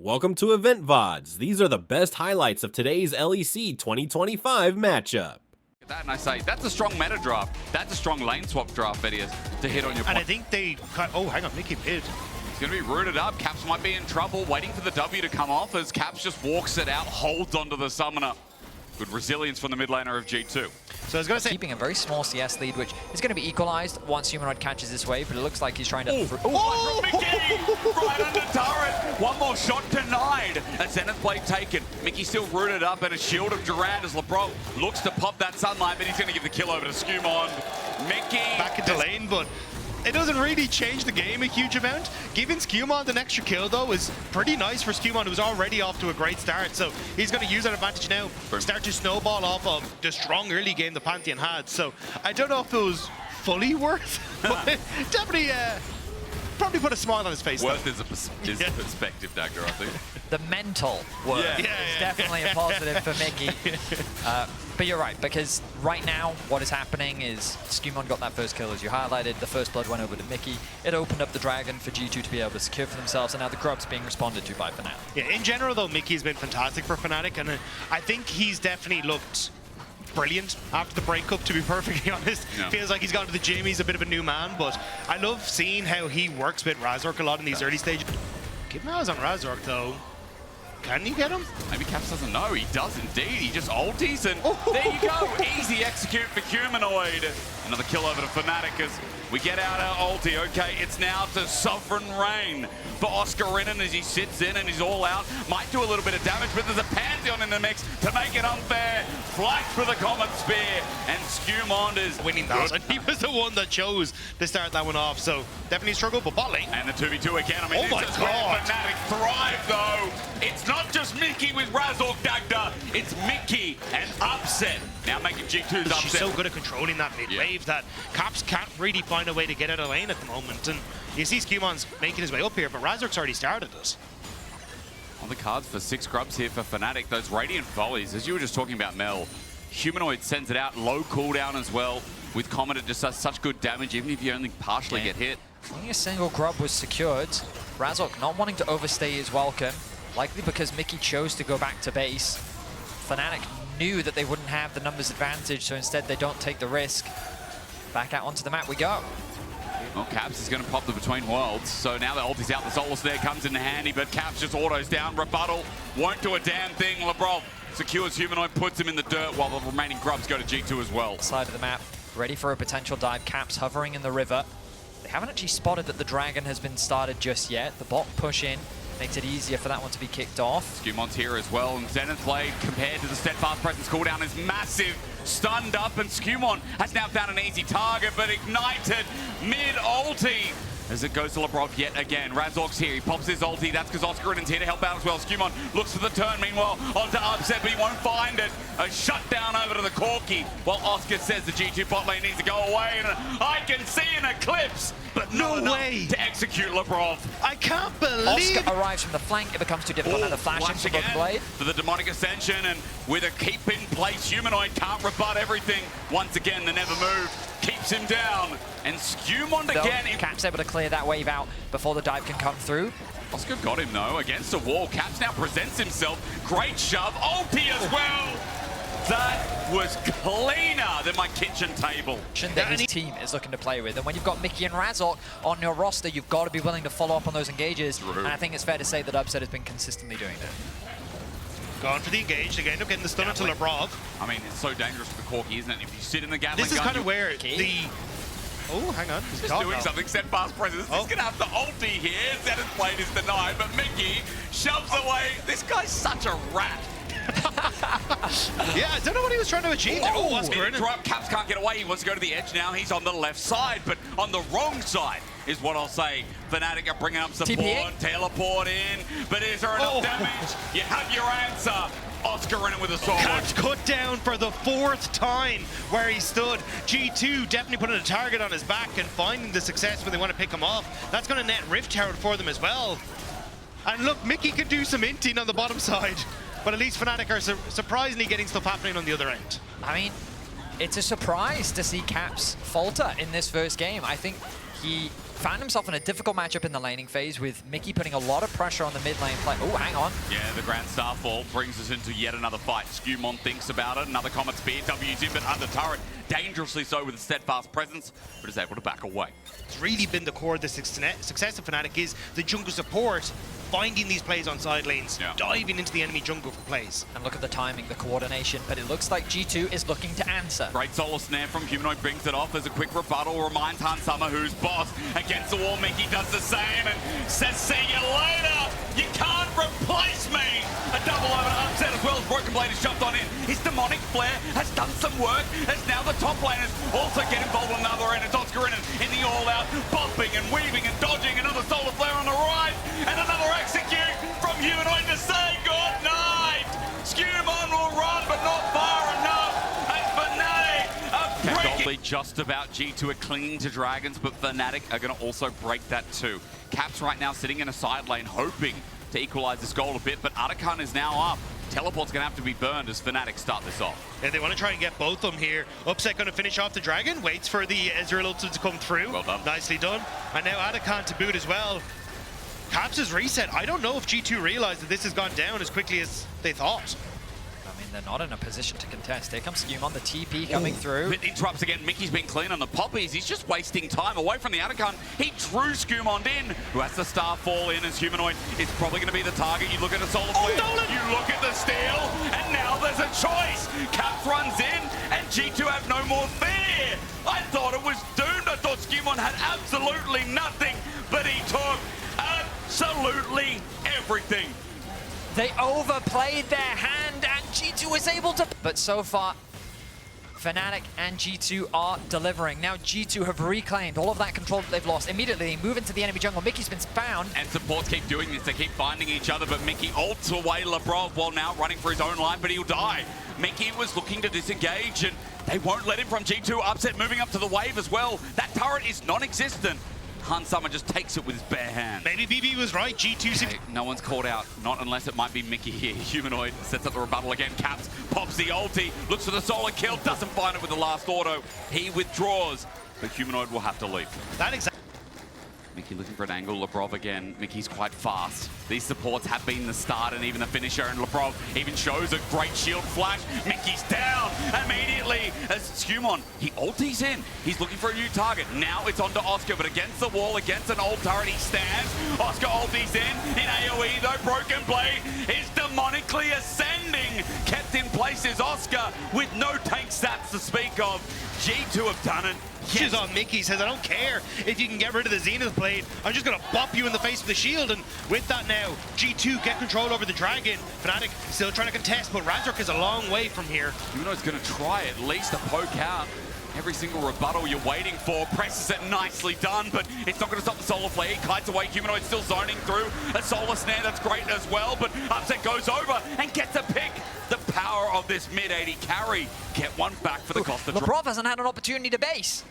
Welcome to Loleventvods. These are the best highlights of today's LEC 2025 matchup. That and I say, that's a strong meta draft. That's a strong lane swap draft, Vedius, to hit on your point. And I think they cut, oh, hang on, Mickey mid. He's going to be rooted up. Caps might be in trouble, waiting for the W to come off as Caps just walks it out, holds onto the summoner. Good resilience from the mid laner of G2. So I was going to say, keeping a very small CS lead, which is going to be equalized once Humanoid catches this wave, but it looks like he's trying to... Oh, Mickey! Right under turret! One more shot denied. A Zenith blade taken. Mickey still rooted up and a shield of Durand as LeBron looks to pop that sunlight, but he's going to give the kill over to Skumond. Mickey... back into lane, but it doesn't really change the game a huge amount. Giving Skumond an extra kill, though, is pretty nice for Skumond, who's already off to a great start. So he's going to use that advantage now, start to snowball off of the strong early game the Pantheon had. So I don't know if it was fully worth, but definitely probably put a smile on his face. Worth is a perspective, Dagger, I think. The mental worth is definitely a positive for Mickey. But you're right, because right now what is happening is Skumond got that first kill, as you highlighted. The first blood went over to Mickey. It opened up the Dragon for G2 to be able to secure for themselves, and now the Grub's being responded to by Fnatic. Yeah, in general, though, Mickey's been fantastic for Fnatic, and I think he's definitely looked brilliant after the breakup, to be perfectly honest. Yeah. Feels like he's gone to the gym, he's a bit of a new man, but I love seeing how he works with Razork a lot in these early stages. Keep my eyes on Razork, though. Can you get him? Maybe Caps doesn't know. He does indeed. He just ulties and there you go. Easy execute for Humanoid. Another kill over to Fnatic as we get out our ulti. Okay, it's now to Sovereign Reign for Oscar Renan as he sits in and he's all out. Might do a little bit of damage, but there's a Pantheon in the mix to make it unfair. Flanked for the Comet Spear, and Skumond is winning that. And he was the one that chose to start that one off, so definitely struggled, but bot lane. And the 2v2 again. I mean, oh my God. Fnatic thrive, though. It's not just Mickey with Razork Dagda, it's Mickey and Upset. Now making G2's upset. She's so good at controlling that mid wave that Caps can't really find a way to get out of lane at the moment. And you see Skumond's making his way up here, but Razork's already started it. On the cards for 6 grubs here for Fnatic, those Radiant Volleys, as you were just talking about, Mel, Humanoid sends it out, low cooldown as well. With Comet, it just does such good damage, even if you only partially get hit. Only a single grub was secured. Razork not wanting to overstay his welcome, likely because Mickey chose to go back to base. Fnatic knew that they wouldn't have the numbers advantage, so instead they don't take the risk. Back out onto the map we go. Well, Caps is going to pop the Between Worlds, so now the ulti's out, the Solus there comes in handy, but Caps just autos down, rebuttal, won't do a damn thing. LeBron secures Humanoid, puts him in the dirt, while the remaining grubs go to G2 as well. Side of the map, ready for a potential dive. Caps hovering in the river. They haven't actually spotted that the Dragon has been started just yet. The bot push in makes it easier for that one to be kicked off. Skumond's here as well, and Zenith Blade compared to the Steadfast Presence cooldown is massive. Stunned up, and Skumond has now found an easy target, but ignited mid-ulti as it goes to LeBron yet again. Razork's here, he pops his ulti, that's because Oscar Rinan's here to help out as well. Skumond looks for the turn, meanwhile, onto Upset, but he won't find it. A shutdown over to the Corki, while Oscar says the G2 bot lane needs to go away, and I can see an eclipse, but no way to execute LeBron. I can't believe Oscar arrives from the flank, it becomes too difficult now to flash into the blade. For the Demonic Ascension, and with a keep in place, Humanoid can't rebut everything. Once again, the never move keeps him down, and Skumond again. Caps able to clear that wave out before the dive can come through. Oscar got him though, against the wall. Caps now presents himself. Great shove, ulti as well. That was cleaner than my kitchen table. That his team is looking to play with, and when you've got Mickey and Razork on your roster, you've got to be willing to follow up on those engages. And I think it's fair to say that Upset has been consistently doing that. Going for the engage, they end up getting the stun into Lebrov. I mean, it's so dangerous for the Corki, isn't it? If you sit in the Gatling gun, this is kind of where the... Oh, hang on. He's just doing something. Steadfast Presence. He's going to have the ulti here. Zenith Blade is denied, but Mickey shoves away. This guy's such a rat. Yeah, I don't know what he was trying to achieve. Drop. Caps can't get away. He wants to go to the edge now. He's on the left side, but on the wrong side is what I'll say. Fnatic are bringing up support, teleport in, but is there enough damage? You have your answer. Oscar Renan with a sword. Caps cut down for the 4th time where he stood. G2 definitely putting a target on his back and finding the success when they want to pick him off. That's going to net Rift Tower for them as well. And look, Mickey can do some inting on the bottom side, but at least Fnatic are surprisingly getting stuff happening on the other end. I mean, it's a surprise to see Caps falter in this first game. I think he found himself in a difficult matchup in the laning phase with Mickey putting a lot of pressure on the mid lane play. Oh, hang on. Yeah, the Grand Starfall brings us into yet another fight. Skewmon thinks about it. Another Comet Spear. W's in, but under turret. Dangerously so with a steadfast presence, but is able to back away. It's really been the core of the success of Fnatic is the jungle support, finding these plays on side lanes, diving into the enemy jungle for plays. And look at the timing, the coordination, but it looks like G2 is looking to answer. Great solo snare from Humanoid, brings it off. There's a quick rebuttal, reminds Han Summer who's boss. Against the wall, Mickey does the same and says, see you later, you can't replace me. A double over upset as well as Broken Blade has jumped on in. His demonic flare has done some work, as now the top laners also get involved on the other end. It's Oscar in the all-out, bumping and weaving and dodging. Another solar flare on the right, and another execute from Humanoid to say good night. Skewmon will run, but not far enough. And Fnatic are breaking. Just about G2 are clinging to Dragons, but Fnatic are going to also break that too. Caps right now sitting in a side lane, hoping to equalize this goal a bit, but Atakan is now up. Teleport's going to have to be burned as Fnatic start this off. Yeah, they want to try and get both of them here. Upset going to finish off the Dragon, waits for the Ezreal ultimate to come through. Well done. Nicely done. And now Atakan to boot as well. Caps is reset. I don't know if G2 realized that this has gone down as quickly as they thought. I mean, they're not in a position to contest. Here comes Skewmon, the TP coming through. It interrupts again. Mickey's been clean on the poppies. He's just wasting time away from the Atakan. He drew Skewmon in, who has the star fall in as Humanoid is probably going to be the target. You look at the solar flare, you look at the steal, and now there's a choice. Caps runs in, and G2 have no more fear. I thought it was doomed. I thought Skewmon had absolutely nothing, but he took absolutely everything. They overplayed their hand, and G2 was able to... But so far, Fnatic and G2 are delivering. Now G2 have reclaimed all of that control that they've lost. Immediately, they move into the enemy jungle. Mickey's been found. And supports keep doing this. They keep finding each other, but Mickey ults away Lebrov while now running for his own life, but he'll die. Mickey was looking to disengage, and they won't let him from G2. Upset moving up to the wave as well. That turret is non-existent. Han Summer just takes it with his bare hands. Maybe BB was right. G2... Okay, no one's called out, not unless it might be Mickey here. Humanoid sets up the rebuttal again. Caps pops the ulti, looks for the solar kill, doesn't find it with the last auto. He withdraws, but Humanoid will have to leave. That exactly. Mickey looking for an angle. Lebrov again. Mickey's quite fast. These supports have been the start and even the finisher, and Lebrov even shows a great shield flash. Mickey's down immediately as Skewmon, he ulties in. He's looking for a new target. Now it's onto Oscar, but against the wall, against an old turret, he stands. Oscar ulties in AoE though. Broken Blade is demonically ascending. Kept in place is Oscar with no tank stats to speak of. G2 have done it. Yes. On Mickey says, I don't care if you can get rid of the Zenith Blade. I'm just going to bop you in the face with the shield. And with that now, G2 get control over the Dragon. Fnatic still trying to contest, but Razork is a long way from here. Humanoid's going to try at least to poke out. Every single rebuttal you're waiting for. Presses it, nicely done, but it's not going to stop the solar flare. He kites away. Humanoid still zoning through a solar snare. That's great as well, but Upset goes over and gets a pick. The power of this mid-80 carry. Get one back for the cost of Lebrov hasn't had an opportunity to base.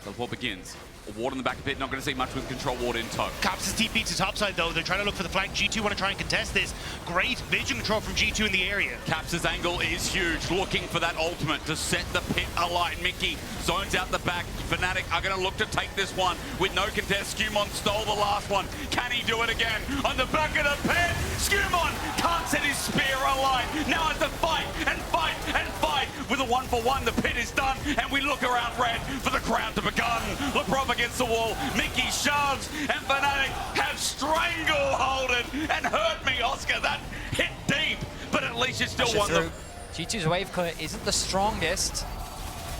Teleport begins. A ward in the back of it, not going to see much with control ward in tow. Caps is TP to top side though. They're trying to look for the flank. G2 want to try and contest this. Great vision control from G2 in the area. Caps' angle is huge, looking for that ultimate to set the pit alight. Mickey zones out the back. Fnatic are going to look to take this one with no contest. Skewmon stole the last one. Can he do it again? On the back of the pit, Skewmon can't set his spear alight. Now it's a fight and fight and fight. With a 1-for-1, the pit is done, and we look around red for the crown to begun. Lebrov against the wall, Mickey shoves, and Fnatic have strangleholded and hurt me, Oscar. That hit deep, but at least you still won them. G2's wave clear isn't the strongest,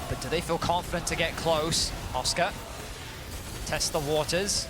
but do they feel confident to get close? Oscar, test the waters.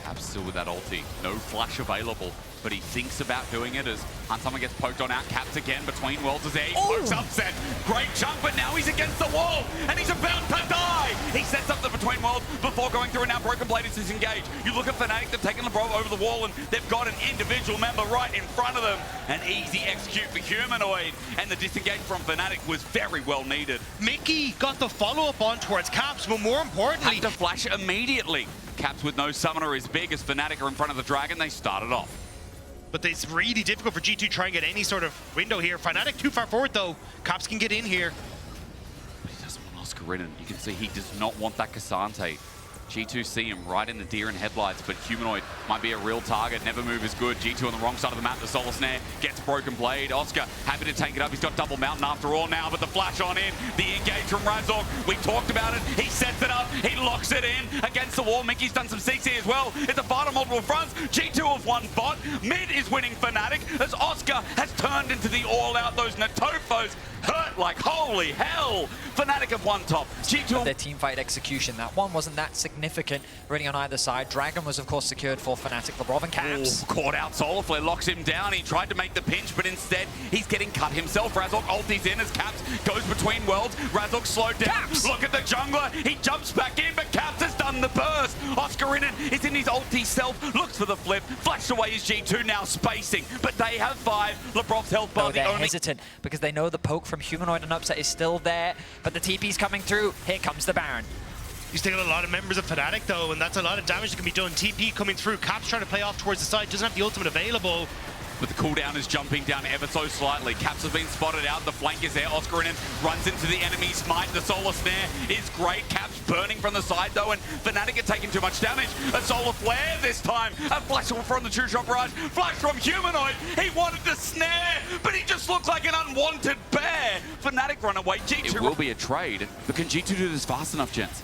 Caps still with that ulti, no flash available, but he thinks about doing it as Huntama gets poked on out. Caps again between worlds as he pokes Upset. Great chunk, but now he's against the wall, and he's about to die. He sets up the between worlds before going through, and now Broken Blade is disengaged. You look at Fnatic, they've taken Lebrov over the wall, and they've got an individual member right in front of them. An easy execute for Humanoid, and the disengage from Fnatic was very well needed. Mickey got the follow-up on towards Caps, but more importantly... Had to flash immediately. Caps with no summoner is big as Fnatic are in front of the Dragon. They started off. But it's really difficult for G2 to try and get any sort of window here. Fnatic too far forward though. Caps can get in here. But he doesn't want Oscar in, and you can see he does not want that Cassante. G2 see him right in the deer in headlights, but Humanoid might be a real target. Never move is good. G2 on the wrong side of the map. The Solar Snare gets Broken Blade. Oscar happy to take it up. He's got Double Mountain after all now, but the flash on in. The engage from Razork. We talked about it. He sets it up. He locks it in against the wall. Mickey's done some CC as well. It's a fight on multiple fronts. G2 have won bot. Mid is winning Fnatic as Oscar has turned into the all-out. Those Natofos hurt like holy hell. Fnatic have won top. G2 their team fight execution. That one wasn't that significant really on either side. Dragon was of course secured for Fnatic, Lebrov and Caps. Caught out Solarflare, locks him down. He tried to make the pinch, but instead he's getting cut himself. Razork ultis in as Caps goes between worlds. Razork slowed down. Caps! Look at the jungler. He jumps back in, but Caps has done the burst. Oscar in it. Is in his ulti self. Looks for the flip. Flashed away his G2 now spacing, but they have 5. Lebrov's health bar. They're hesitant because they know the poke from Humanoid and Upset is still there, but the TP's coming through. Here comes the Baron. He's taking a lot of members of Fnatic though, and that's a lot of damage that can be done. TP coming through, Caps trying to play off towards the side, doesn't have the ultimate available. But the cooldown is jumping down ever so slightly. Caps has been spotted out. The flank is there. Oscar in it runs into the enemy smite. The Solar Snare is great. Caps burning from the side though, and Fnatic are taking too much damage. A Solar Flare this time. A flash from the True Shot Barrage. Flash from Humanoid. He wanted to snare, but he just looked like an unwanted bear. Fnatic run away. G2 it will be a trade, but can G2 do this fast enough, gents?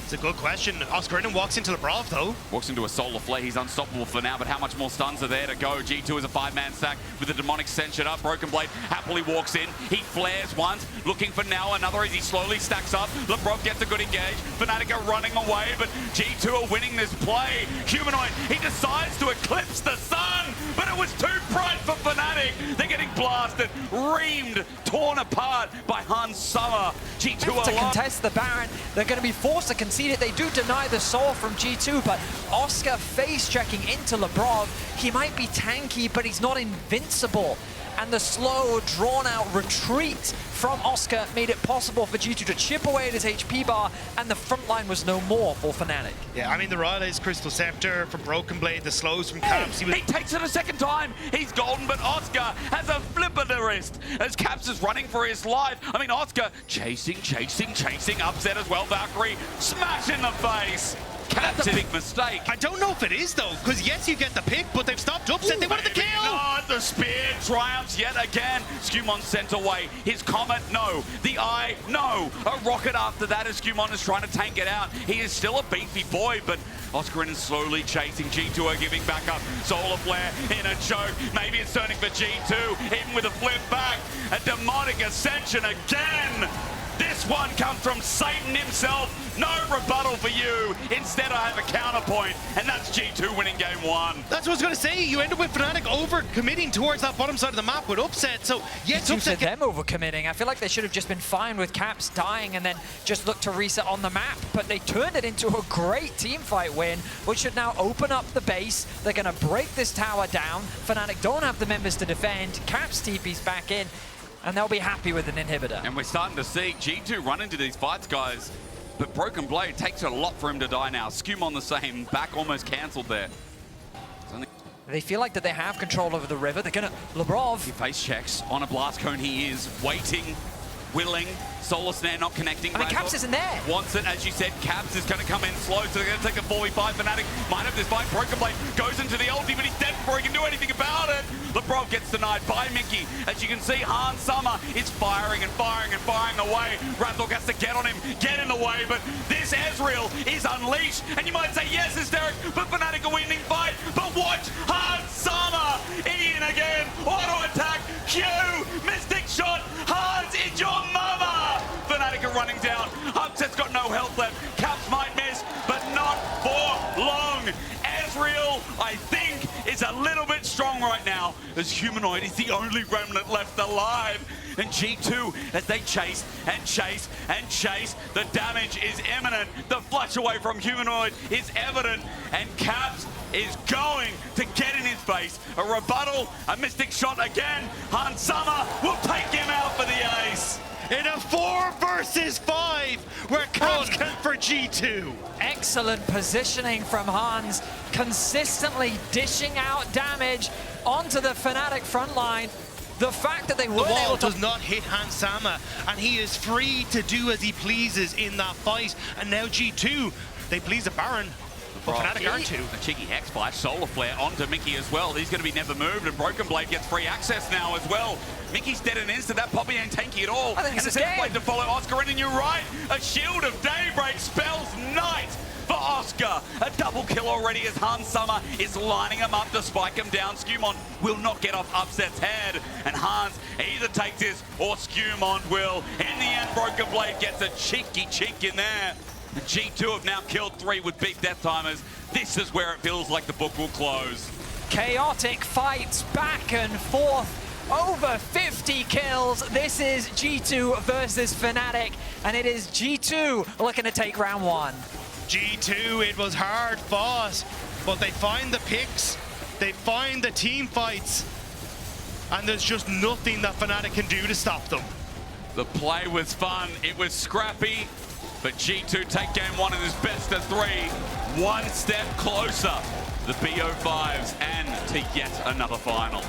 It's a good question. Oscar in walks into Lebrov though. Walks into a Solar Flare. He's unstoppable for now, but how much more stuns are there to go? G2 is a 5-man stack with the Demonic censured up. Broken Blade happily walks in. He flares once, looking for now another as he slowly stacks up. Lebrov gets a good engage. Fnatic are running away, but G2 are winning this play. Humanoid, he decides to eclipse the sun, but it was too bright for Fnatic. They're getting blasted, reamed, torn apart by Hans Summer. G2 To alone. contest the Baron, they're going to be forced to concede it. They do deny the soul from G2, but Oscar face checking into Lebrov. He might be tanky, but he's not invincible. And the slow, drawn-out retreat from Oscar made it possible for G2 to chip away at his HP bar, and the front line was no more for Fnatic. Yeah, I mean, the Rylai's Crystal Scepter from Broken Blade, the slows from Caps. He takes it a second time. He's golden, but Oscar has a flip of the wrist as Caps is running for his life. I mean, Oscar chasing, Upset as well. Valkyrie smash in the face. Caps a big mistake. I don't know if it is though, because yes, you get the pick, but they've stopped Upset. They wanted the kill. Not the spear triumphs yet again. Skumon sent away. His Comet, no. The Eye, no. A rocket after that as Skumon is trying to tank it out. He is still a beefy boy, but Oscar is slowly chasing. G2 are giving back up. Solar Flare in a choke. Maybe it's turning for G2. Even with a flip back. A demonic ascension again. This one comes from Satan himself. No rebuttal for you. Instead, I have a counterpoint, and that's G2 winning game 1. That's what I was going to say. You end up with Fnatic over-committing towards that bottom side of the map with Upset. So, yes, Upset... them over-committing. I feel like they should have just been fine with Caps dying and then just look to reset on the map. But they turned it into a great team fight win, which should now open up the base. They're going to break this tower down. Fnatic don't have the members to defend. Caps TP's back in, and they'll be happy with an inhibitor. And we're starting to see G2 run into these fights, guys. But Broken Blade takes a lot for him to die now. Skumon the same, back almost cancelled there. They feel like that they have control over the river. They're gonna... Lebrov. He face checks on a blast cone. He is waiting, willing. Solar Snare not connecting. I mean, Caps isn't there. Wants it, as you said. Caps is going to come in slow, so they're going to take a 4v5. Fnatic might have this fight. Broken Blade goes into the ulti, but he's dead before he can do anything about it. Lebrov gets denied by Mickey. As you can see, Hans Summer is firing away. Razork has to get on him, get in the way, but this Ezreal is unleashed. And you might say, yes, hysteric, but Fnatic are winning fight. But watch Hans Summer. Ian again. Auto attack. Q. Mystic shot. Hans, it's your mama. Fnatic are running down. Upset's got no health left. Caps might miss, but not for long. Ezreal, I think, is a little bit strong right now, as Humanoid is the only remnant left alive. And G2, as they chase, the damage is imminent. The flush away from Humanoid is evident, and Caps is going to get in his face. A rebuttal, a mystic shot again. Hans Summer will take him out for the ace. In a 4 versus 5, where Caps can for G2. Excellent positioning from Hans, consistently dishing out damage onto the Fnatic front line. The fact that they The weren't wall able to... does not hit Hansama, and he is free to do as he pleases in that fight. And now G2, they please the Baron, but Fnatic aren't too. A cheeky Hex Splash, Solar Flare onto Mickey as well. He's going to be never moved, and Broken Blade gets free access now as well. Mickey's dead in an instant. That Poppy ain't tanky at all. I think and it's the a Zenith Blade to follow Oscar in, and you're right. A Shield of Daybreak spells night for Oscar. A double kill already as Hans Summer is lining him up to spike him down. Skewmon will not get off Upset's head, and Hans either takes this or Skewmon will. In the end, Broken Blade gets a cheeky cheek in there. The G2 have now killed 3 with big death timers. This is where it feels like the book will close. Chaotic fights back and forth. Over 50 kills. This is G2 versus Fnatic, and it is G2 looking to take round 1. G2, it was hard fought, but they find the picks, they find the team fights, and there's just nothing that Fnatic can do to stop them. The play was fun, it was scrappy, but G2 take game 1 in this best of 3. One step closer, the BO5s, and to yet another final.